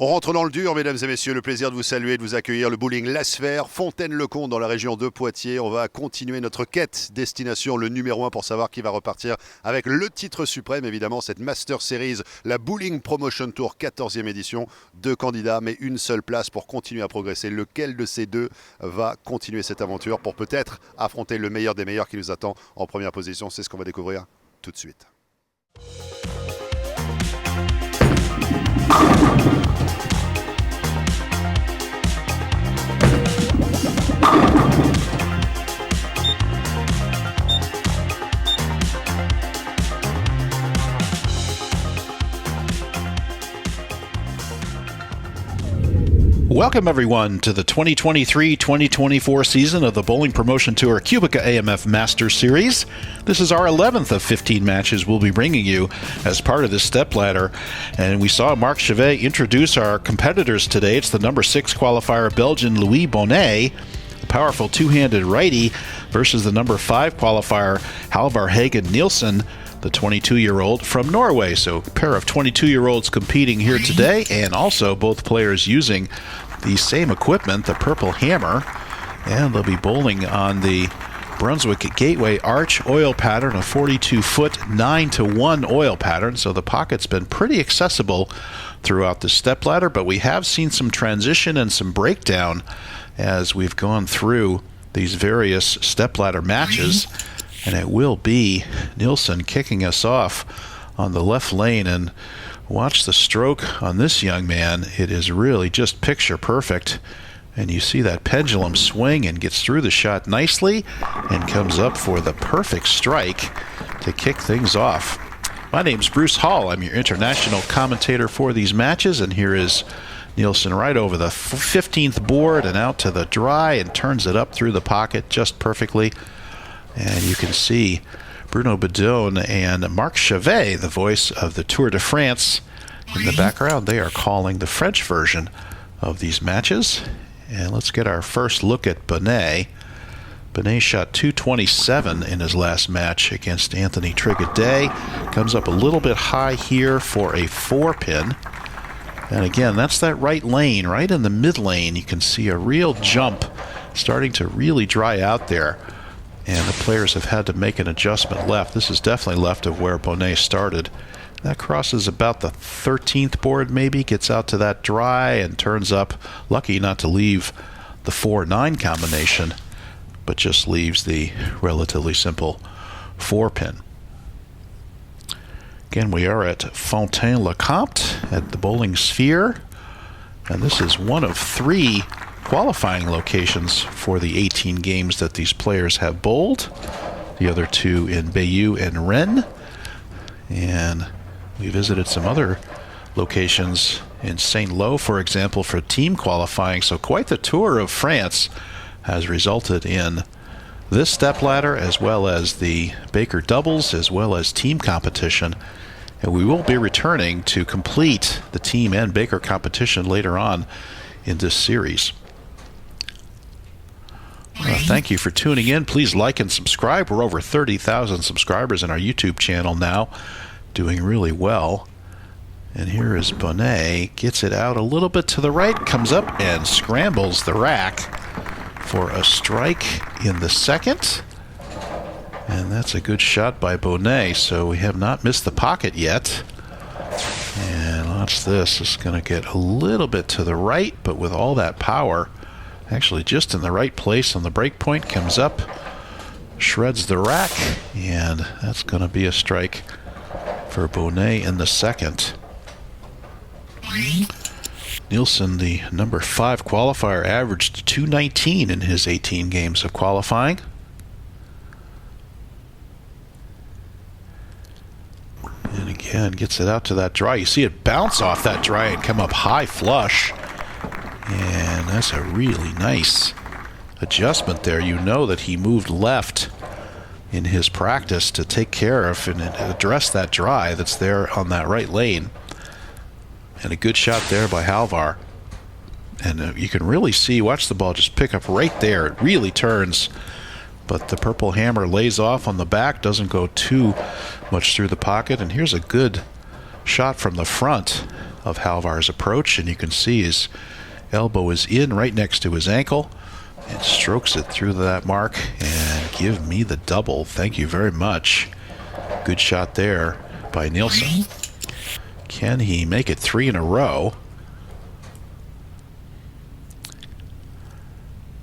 On rentre dans le dur, mesdames et messieurs, le plaisir de vous saluer, de vous accueillir. Le bowling La Sphère, Fontaine-le-Comte dans la région de Poitiers. On va continuer notre quête, destination le numéro 1 pour savoir qui va repartir avec le titre suprême. Évidemment, cette Master Series, la Bowling Promotion Tour, 14e édition. 2 candidats, mais une seule place pour continuer à progresser. Lequel de ces deux va continuer cette aventure pour peut-être affronter le meilleur des meilleurs qui nous attend en première position? C'est ce qu'on va découvrir tout de suite. Welcome, everyone, to the 2023-2024 season of the Bowling Promotion Tour QubicaAMF Masters Series. This is our 11th of 15 matches we'll be bringing you as part of this stepladder. And we saw Marc Chavet introduce our competitors today. It's the number 6 qualifier, Belgian Louis Bonnet, the powerful two-handed righty, versus the number 5 qualifier, Halvar Hagen Nilsen, the 22-year-old from Norway. So a pair of 22-year-olds competing here today, and also both players using the same equipment, the purple hammer, and they'll be bowling on the Brunswick Gateway Arch oil pattern, a 42-foot 9-to-1 oil pattern. So the pocket's been pretty accessible throughout the stepladder, but we have seen some transition and some breakdown as we've gone through these various stepladder matches. And it will be Nilsen kicking us off on the left lane. And watch the stroke on this young man. It is really just picture perfect. And you see that pendulum swing and gets through the shot nicely and comes up for the perfect strike to kick things off. My name's Bruce Hall. I'm your international commentator for these matches. And here is Nilsen right over the 15th board and out to the dry and turns it up through the pocket just perfectly. And you can see Bruno Bidone and Marc Chavet, the voice of the Tour de France, in the background. They are calling the French version of these matches. And let's get our first look at Bonnet. Bonnet shot 227 in his last match against Anthony Trigaday. Comes up a little bit high here for a 4-pin. And again, that's that right lane, right in the mid lane. You can see a real jump starting to really dry out there. And the players have had to make an adjustment left. This is definitely left of where Bonnet started. That crosses about the 13th board maybe, gets out to that dry and turns up. Lucky not to leave the 4-9 combination, but just leaves the relatively simple 4-pin. Again, we are at Fontaine-le-Comte at the Bowling Sphere. And this is one of 3 qualifying locations for the 18 games that these players have bowled. The other 2 in Bayeux and Rennes. And we visited some other locations in St. Lo, for example, for team qualifying. So quite the tour of France has resulted in this stepladder, as well as the Baker doubles, as well as team competition. And we will be returning to complete the team and Baker competition later on in this series. Thank you for tuning in. Please like and subscribe. We're over 30,000 subscribers in our YouTube channel now, doing really well. And here is Bonnet, gets it out a little bit to the right, comes up and scrambles the rack for a strike in the second. And that's a good shot by Bonnet, so we have not missed the pocket yet. And watch this. It's going to get a little bit to the right, but with all that power, actually just in the right place on the break point, comes up, shreds the rack, and that's going to be a strike for Bonnet in the second. Nilsen, the number 5 qualifier, averaged 219 in his 18 games of qualifying. And again, gets it out to that dry. You see it bounce off that dry and come up high flush. And that's a really nice adjustment there. You know that he moved left in his practice to take care of and address that dry that's there on that right lane. And a good shot there by Halvar. And you can really see, watch the ball just pick up right there. It really turns. But the purple hammer lays off on the back, doesn't go too much through the pocket. And here's a good shot from the front of Halvar's approach, and you can see his elbow is in right next to his ankle, and strokes it through that mark, and give me the double. Thank you very much. Good shot there by Nilsen. Can he make it 3 in a row?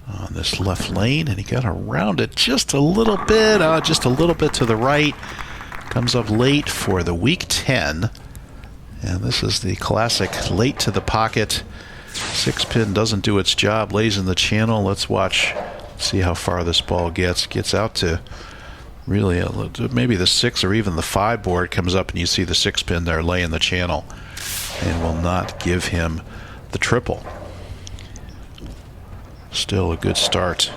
On this left lane, and he got around it just a little bit to the right. Comes up late for the week 10, and this is the classic late to the pocket. 6-pin doesn't do its job, lays in the channel. Let's watch, see how far this ball gets out to really maybe the 6 or even the 5 board. Comes up and you see the 6-pin there lay in the channel, and will not give him the triple. Still a good start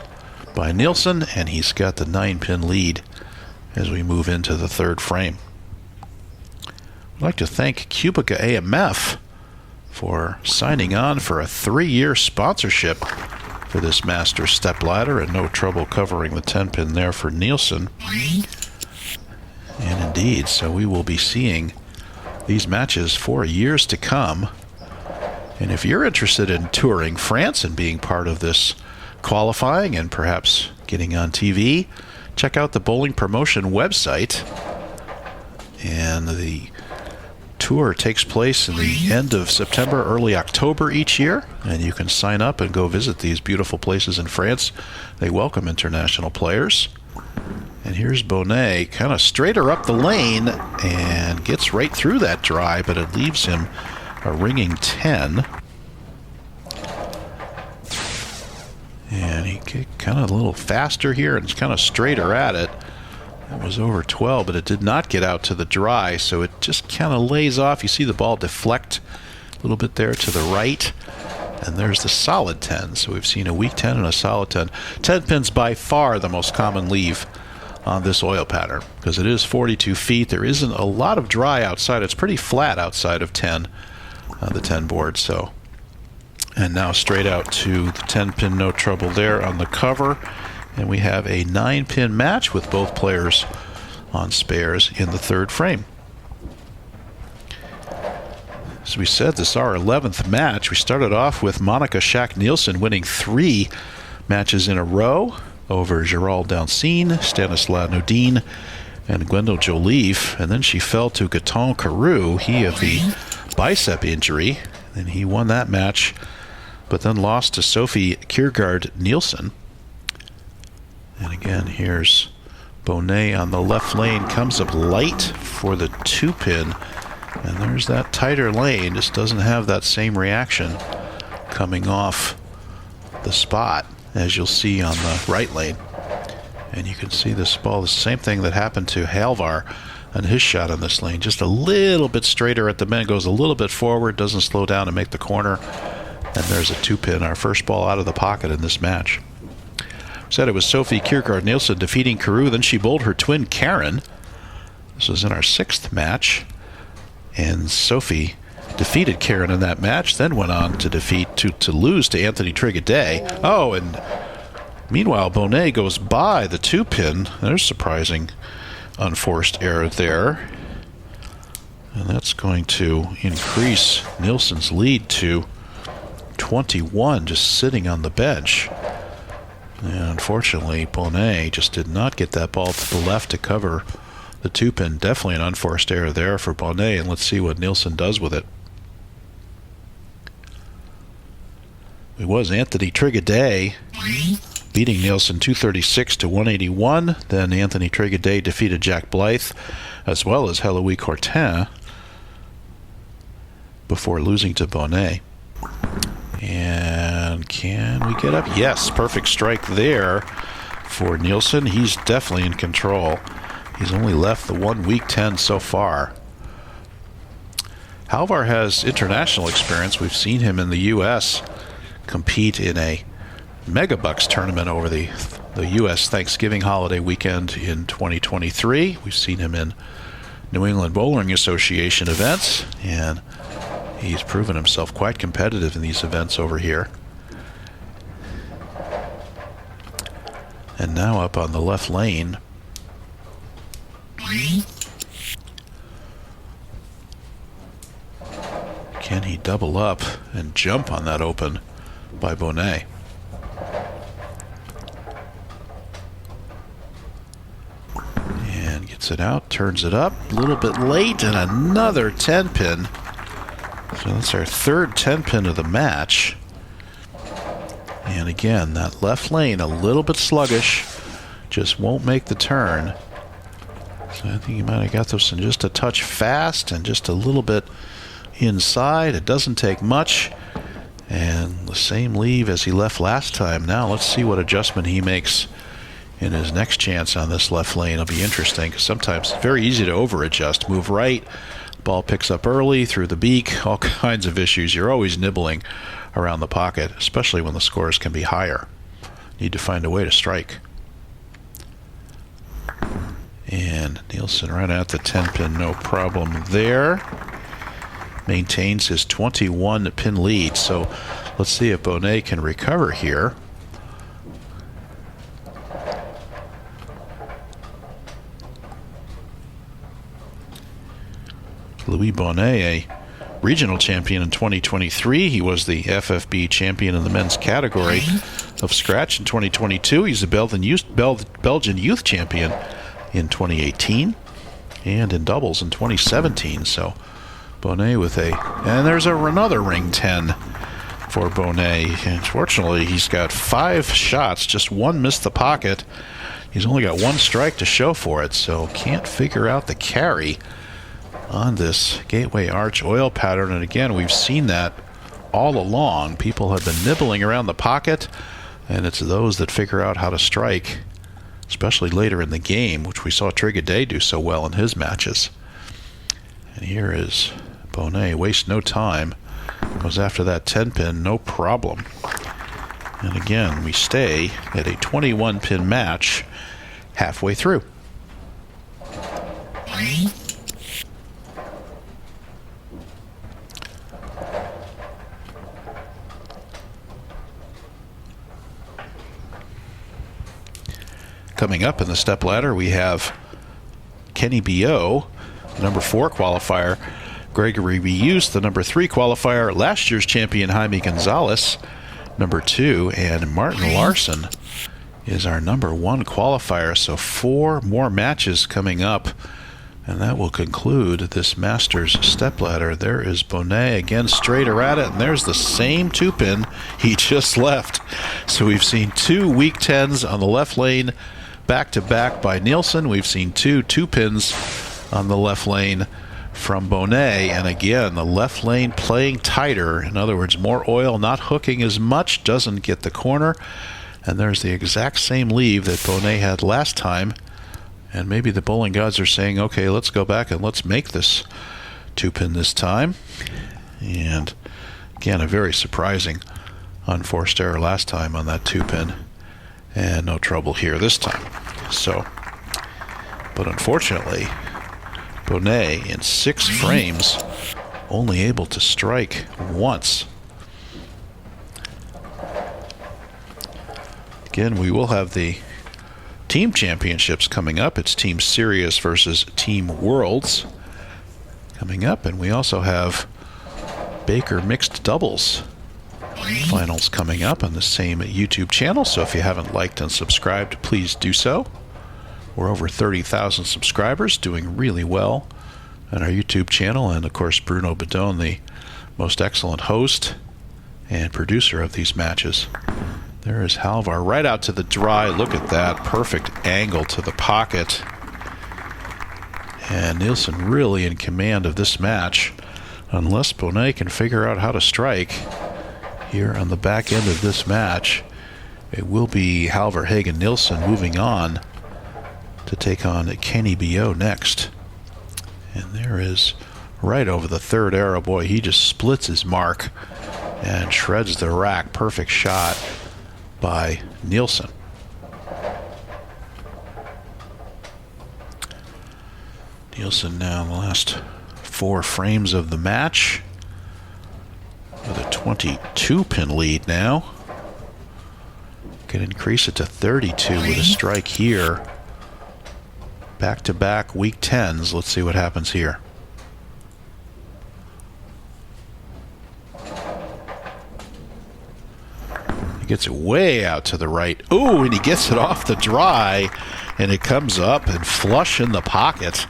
by Nilsen, and he's got the 9-pin lead as we move into the third frame. I'd like to thank QubicaAMF for signing on for a 3-year sponsorship for this Masters stepladder, and no trouble covering the 10-pin there for Nilsen. And indeed, so we will be seeing these matches for years to come. And if you're interested in touring France and being part of this qualifying and perhaps getting on TV, check out the Bowling Promotion website. And the tour takes place in the end of September, early October each year, and you can sign up and go visit these beautiful places in France. They welcome international players. And here's Bonnet, kind of straighter up the lane, and gets right through that dry, but it leaves him a ringing 10. And he kind of a little faster here, and it's kind of straighter at it. It was over 12, but it did not get out to the dry, so it just kind of lays off. You see the ball deflect a little bit there to the right, and there's the solid 10. So we've seen a weak 10 and a solid 10. 10 pins by far the most common leave on this oil pattern, because it is 42 feet. There isn't a lot of dry outside. It's pretty flat outside of 10, the 10 board. So, and now straight out to the 10 pin, no trouble there on the cover. And we have a 9-pin match with both players on spares in the third frame. As we said, this is our 11th match. We started off with Monica Schack-Nielsen winning 3 matches in a row over Gerald Dancine, Stanislav Nodin, and Gwendol Joliffe. And then she fell to Gaetan Carew, he of the bicep injury. And he won that match, but then lost to Sophie Kiergaard-Nielsen. And again, here's Bonnet on the left lane, comes up light for the 2-pin, and there's that tighter lane, just doesn't have that same reaction coming off the spot as you'll see on the right lane. And you can see this ball, the same thing that happened to Halvar on his shot on this lane, just a little bit straighter at the bend, goes a little bit forward, doesn't slow down and make the corner, and there's a 2-pin, our first ball out of the pocket in this match. Said it was Sophie Kiergaard-Nielsen defeating Carew. Then she bowled her twin Karen. This was in our 6th match. And Sophie defeated Karen in that match, then went on to lose to Anthony Trigaday. Oh, and meanwhile, Bonnet goes by the 2-pin. There's surprising unforced error there. And that's going to increase Nilsen's lead to 21, just sitting on the bench. And unfortunately, Bonnet just did not get that ball to the left to cover the 2-pin. Definitely an unforced error there for Bonnet, and let's see what Nilsen does with it. It was Anthony Trigaday beating Nilsen 236 to 181. Then Anthony Trigaday defeated Jack Blythe, as well as Heloise Cortin, before losing to Bonnet. And can we get up? Yes, perfect strike there for Nilsen. He's definitely in control. He's only left the 1 weak 10 so far. Halvar has international experience. We've seen him in the U.S. compete in a Megabucks tournament over the U.S. Thanksgiving holiday weekend in 2023. We've seen him in New England Bowling Association events, and he's proven himself quite competitive in these events over here. And now up on the left lane. Can he double up and jump on that open by Bonnet? And gets it out, turns it up, a little bit late, and another 10-pin. So that's our third 10-pin of the match. And again, that left lane a little bit sluggish, just won't make the turn. So I think he might have got this in just a touch fast and just a little bit inside. It doesn't take much. And the same leave as he left last time. Now let's see what adjustment he makes in his next chance on this left lane. It'll be interesting because sometimes it's very easy to over-adjust. Move right, ball picks up early through the beak, all kinds of issues. You're always nibbling around the pocket, especially when the scores can be higher. Need to find a way to strike. And Nilsen right at the 10-pin, no problem there. Maintains his 21-pin lead. So let's see if Bonnet can recover here. Louis Bonnet, a regional champion in 2023. He was the FFB champion in the men's category of scratch in 2022. He's the Belgian youth champion in 2018 and in doubles in 2017. So Bonnet with and there's another ring 10 for Bonnet. Unfortunately, he's got 5 shots, just one missed the pocket. He's only got 1 strike to show for it, so can't figure out the carry on this gateway arch oil pattern. And again, we've seen that all along. People have been nibbling around the pocket, and it's those that figure out how to strike, especially later in the game, which we saw Trigaday do so well in his matches. And here is Bonnet, waste no time, goes after that 10-pin, no problem. And again, we stay at a 21-pin match halfway through. Coming up in the stepladder, we have Kenny B.O., the number 4 qualifier, Gregory Reuse, the number 3 qualifier, last year's champion Jaime Gonzalez, number 2, and Martin Larson is our number 1 qualifier. So 4 more matches coming up, and that will conclude this Masters stepladder. There is Bonnet again, straighter at it, and there's the same 2-pin he just left. So we've seen 2 weak 10s on the left lane back-to-back by Nilsen. We've seen 2 2-pins on the left lane from Bonnet, and again, the left lane playing tighter. In other words, more oil, not hooking as much, doesn't get the corner. And there's the exact same leave that Bonnet had last time. And maybe the bowling gods are saying, okay, let's go back and let's make this 2-pin this time. And again, a very surprising unforced error last time on that 2-pin. And no trouble here this time. So, but unfortunately, Bonnet in 6 frames only able to strike once. Again, we will have the team championships coming up. It's Team Sirius versus Team Worlds coming up, and we also have Baker mixed doubles finals coming up on the same YouTube channel. So if you haven't liked and subscribed, please do so. We're over 30,000 subscribers, doing really well on our YouTube channel. And of course, Bruno Bidone, the most excellent host and producer of these matches. There is Halvar right out to the dry. Look at that perfect angle to the pocket. And Nilsen really in command of this match, unless Bonnet can figure out how to strike here on the back end of this match. It will be Halvar Hagen Nilsen moving on to take on Kenny B.O. next. And there is right over the 3rd arrow. Boy, he just splits his mark and shreds the rack. Perfect shot by Nilsen. Nilsen now in the last 4 frames of the match with a 22-pin lead now. Can increase it to 32 with a strike here. Back-to-back weak 10s. Let's see what happens here. Gets it way out to the right. Ooh, and he gets it off the dry, and it comes up and flush in the pocket.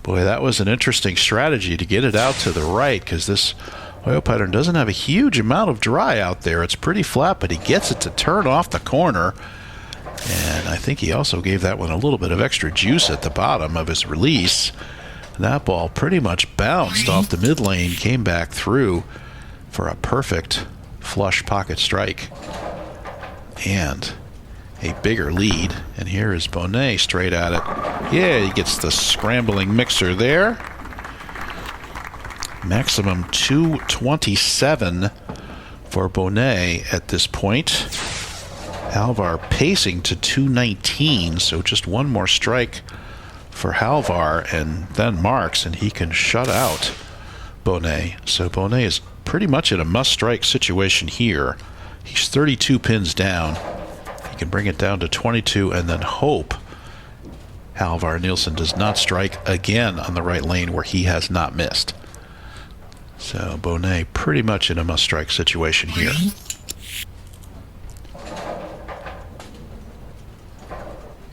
Boy, that was an interesting strategy to get it out to the right, because this oil pattern doesn't have a huge amount of dry out there. It's pretty flat, but he gets it to turn off the corner. And I think he also gave that one a little bit of extra juice at the bottom of his release. And that ball pretty much bounced off the mid lane, came back through for a perfect flush pocket strike. And a bigger lead. And here is Bonnet straight at it. Yeah, he gets the scrambling mixer there. Maximum 227 for Bonnet at this point. Halvar pacing to 219, so just one more strike for Halvar and then Marc's, and he can shut out Bonnet. So Bonnet is pretty much in a must-strike situation here. He's 32 pins down. He can bring it down to 22 and then hope Halvar Nilsen does not strike again on the right lane where he has not missed. So Bonnet pretty much in a must-strike situation here.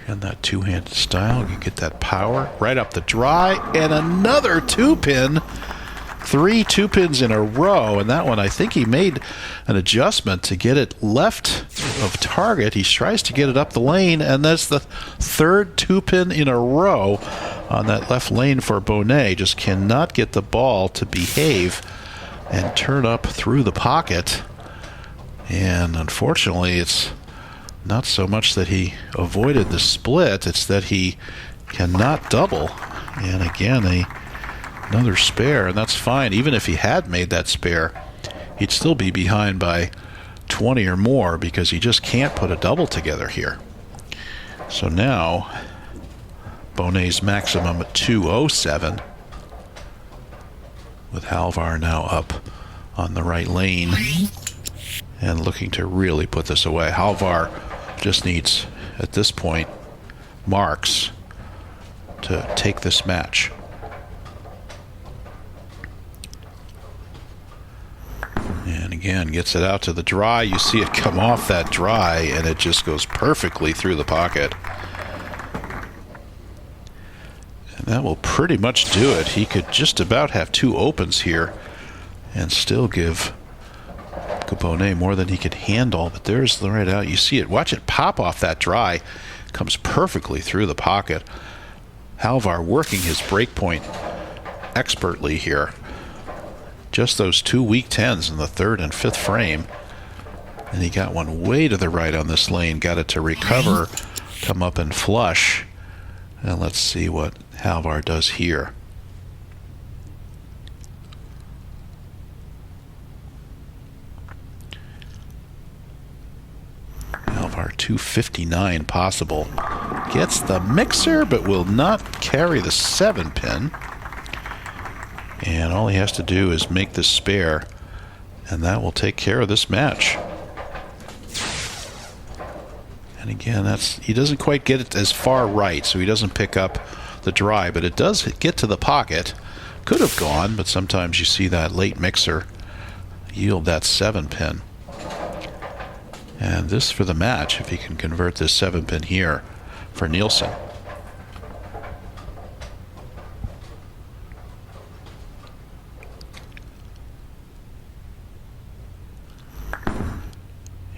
And that two-handed style, you get that power right up the dry, and another two-pin. 3 2-pins in a row, and that one I think he made an adjustment to get it left of target. He tries to get it up the lane, and that's the third 2-pin in a row on that left lane for Bonnet. Just cannot get the ball to behave and turn up through the pocket. And unfortunately, it's not so much that he avoided the split, it's that he cannot double. And again, another spare, and that's fine. Even if he had made that spare, he'd still be behind by 20 or more because he just can't put a double together here. So now, Bonnet's maximum at 207, with Halvar now up on the right lane and looking to really put this away. Halvar just needs, at this point, Marc's to take this match. And again, gets it out to the dry. You see it come off that dry, and it just goes perfectly through the pocket. And that will pretty much do it. He could just about have 2 opens here and still give Bonnet more than he could handle, but there's the right out. You see it. Watch it pop off that dry. Comes perfectly through the pocket. Halvar working his break point expertly here. Just those 2 weak 10s in the 3rd and 5th frame. And he got one way to the right on this lane. Got it to recover, come up and flush. And let's see what Halvar does here. Halvar 259 possible. Gets the mixer, but will not carry the 7-pin. And all he has to do is make this spare, and that will take care of this match. And again, he doesn't quite get it as far right, so he doesn't pick up the dry, but it does get to the pocket. Could have gone, but sometimes you see that late mixer yield that 7-pin. And this for the match, if he can convert this 7-pin here for Nilsen.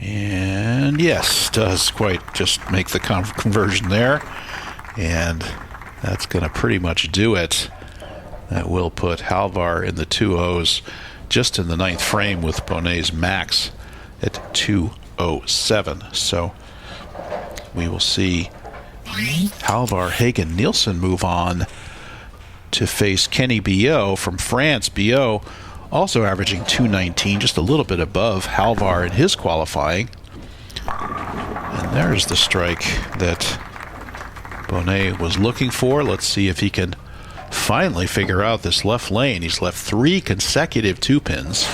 And yes, does quite just make the conversion there. And that's going to pretty much do it. That will put Halvar in the 2-0s just in the 9th frame with Bonnet's max at 207. So we will see Halvar Hagen Nilsen move on to face Kenny Biot from France. Biot also averaging 219, just a little bit above Halvar in his qualifying. And there's the strike that Bonnet was looking for. Let's see if he can finally figure out this left lane. He's left 3 consecutive 2-pins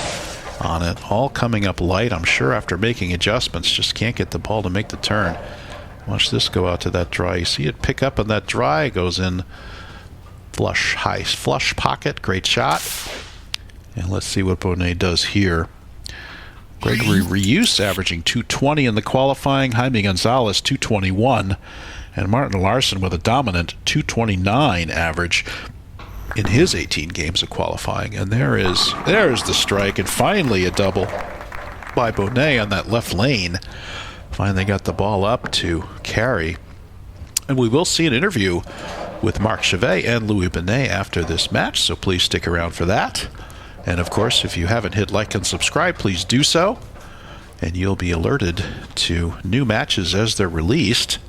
on it, all coming up light, I'm sure, after making adjustments. Just can't get the ball to make the turn. Watch this go out to that dry. You see it pick up on that dry, goes in flush, high flush pocket. Great shot. And let's see what Bonnet does here Gregory Reuse averaging 220 in the qualifying. Jaime Gonzalez 221. And Martin Larson with a dominant 229 average in his 18 games of qualifying. And there's the strike, and finally a double by Bonnet on that left lane. Finally got the ball up to carry. And we will see an interview with Marc Chavet and Louis Bonnet after this match, so please stick around for that. And of course, if you haven't hit like and subscribe, please do so, and you'll be alerted to new matches as they're released.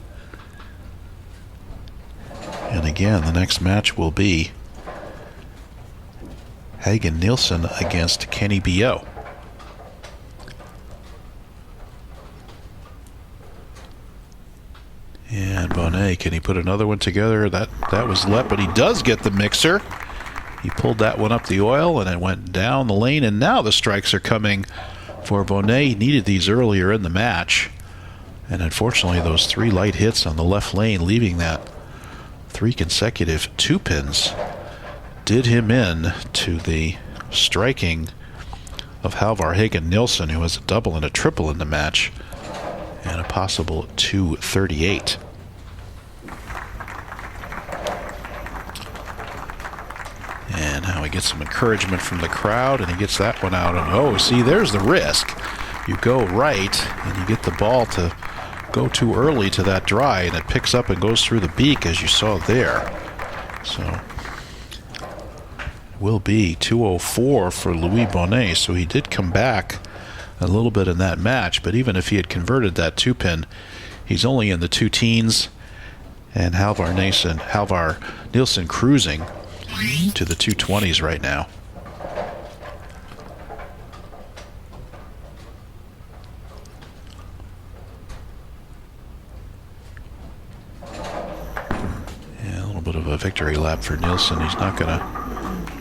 And again, the next match will be Hagen Nilsen against Kenny B.O. And Bonnet, can he put another one together? That was left, but he does get the mixer. He pulled that one up the oil, and it went down the lane, and now the strikes are coming for Bonnet. He needed these earlier in the match, and unfortunately those 3 light hits on the left lane, leaving that 3 consecutive 2-pins, did him in to the striking of Halvar Hagen Nilsen, who has a double and a triple in the match, and a possible 238. And now he gets some encouragement from the crowd, and he gets that one out. And oh, see, there's the risk. You go right, and you get the ball to go too early to that dry, and it picks up and goes through the beak, as you saw there. So will be 204 for Louis Bonnet. So he did come back a little bit in that match, but even if he had converted that 2-pin, he's only in the 2 teens, and Halvar Nilsen cruising to the 220s right now. Yeah, a little bit of a victory lap for Nilsen. He's not gonna.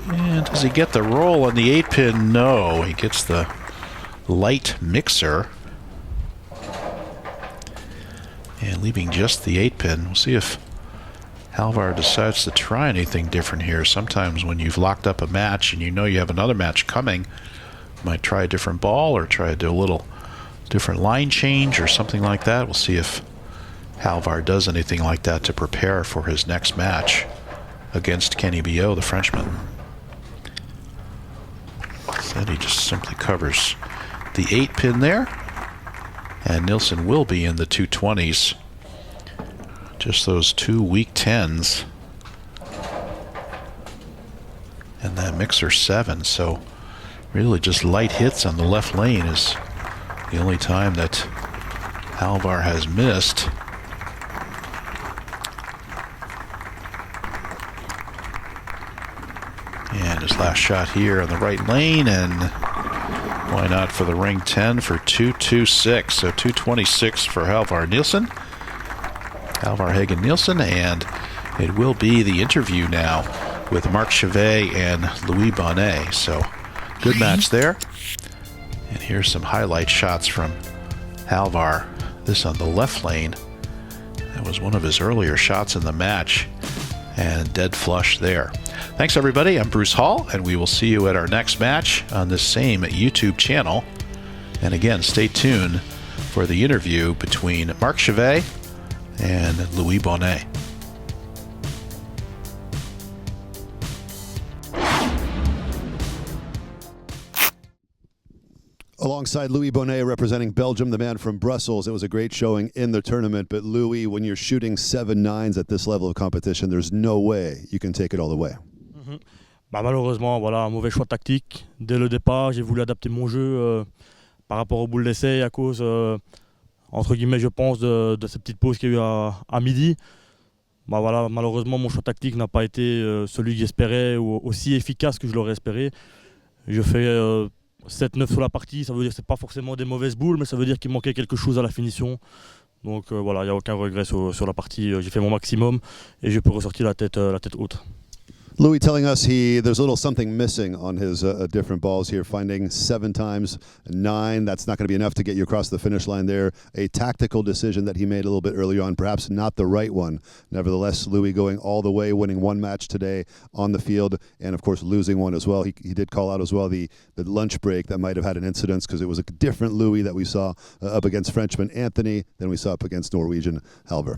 And does he get the roll on the 8-pin? No, he gets the light mixer, and leaving just the 8-pin. We'll see if Halvar decides to try anything different here. Sometimes when you've locked up a match and you know you have another match coming, you might try a different ball or try to do a little different line change or something like that. We'll see if Halvar does anything like that to prepare for his next match against Kenny B.O., the Frenchman. Instead, he just simply covers the 8-pin there, and Nilsen will be in the 220s. Just those 2 weak 10s, and that mixer 7. So really just light hits on the left lane is the only time that Halvar has missed. And his last shot here on the right lane, and why not for the ring 10 for 226. So 226 for Halvar Hagen Nilsen, and it will be the interview now with Marc Chavet and Louis Bonnet. So good match there. And here's some highlight shots from Halvar. This on the left lane. That was one of his earlier shots in the match, and dead flush there. Thanks, everybody. I'm Bruce Hall, and we will see you at our next match on this same YouTube channel. And again, stay tuned for the interview between Marc Chavet and Louis Bonnet. Alongside Louis Bonnet representing Belgium, the man from Brussels. It was a great showing in the tournament, but Louis, when you're shooting 7-9s at this level of competition, there's no way you can take it all the way. Malheureusement, voilà, un mauvais choix tactique. Dès le départ, j'ai voulu adapter mon jeu par rapport aux boules d'essai à cause, entre guillemets, je pense, de cette petite pause qu'il y a eu à midi. Voilà, malheureusement, mon choix tactique n'a pas été celui que j'espérais ou aussi efficace que je l'aurais espéré. Je fais 7-9 sur la partie, ça veut dire que ce n'est pas forcément des mauvaises boules, mais ça veut dire qu'il manquait quelque chose à la finition. Donc voilà, il n'y a aucun regret sur la partie. J'ai fait mon maximum et je peux ressortir la tête haute. Louis telling us there's a little something missing on his different balls here, finding 7 times 9. That's not going to be enough to get you across the finish line there. A tactical decision that he made a little bit earlier on, perhaps not the right one. Nevertheless, Louis going all the way, winning 1 match today on the field, and of course losing one as well. He did call out as well the lunch break that might have had an incidence, because it was a different Louis that we saw up against Frenchman Anthony than we saw up against Norwegian Halver.